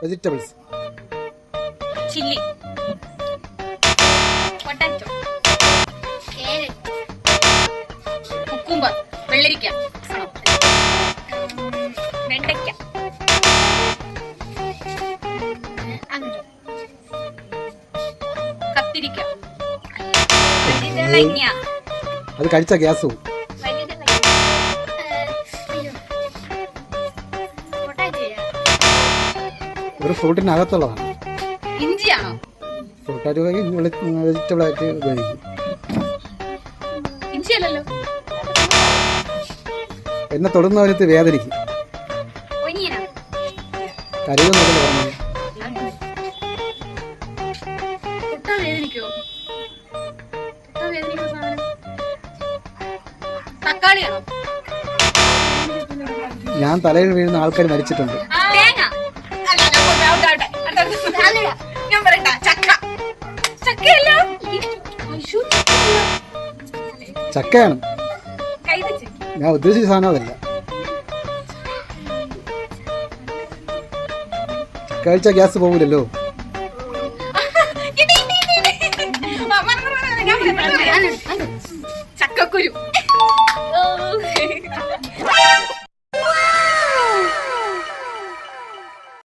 Vegetables. Chilli, potato, carrot, cucumber, വെള്ളരിക്ക, വെണ്ടയ്ക്ക, കത്തിരിക്ക, വഴുതനങ്ങ. അത് കഴിച്ച ഗ്യാസ് പോകും. ഒരു ഫ്രൂട്ടിനകത്തുള്ളതാണ്. ഇഞ്ചിയാണോ? ഫ്രൂട്ടായിട്ട് വെജിറ്റബിൾ ആയിട്ട് ഉപയോഗിക്കും. ഇഞ്ചിയല്ലല്ലോ. എന്നെ തൊടുന്നവരത്ത് വേദനിക്കും. കരുതെന്നൊക്കെ പറഞ്ഞു. തക്കാളിയാണോ? ഞാൻ തലയിൽ വീഴുന്ന ആൾക്കാർ മരിച്ചിട്ടുണ്ട്. ഞാൻ പറയട്ടെ, ചക്ക. ചക്കയല്ല, ചക്കയാണ്. ഞാൻ ഉദ്ദേശിച്ച സാധനം അതല്ല. കഴിച്ച ഗ്യാസ് പോകില്ലല്ലോ. ചക്കക്കുരു.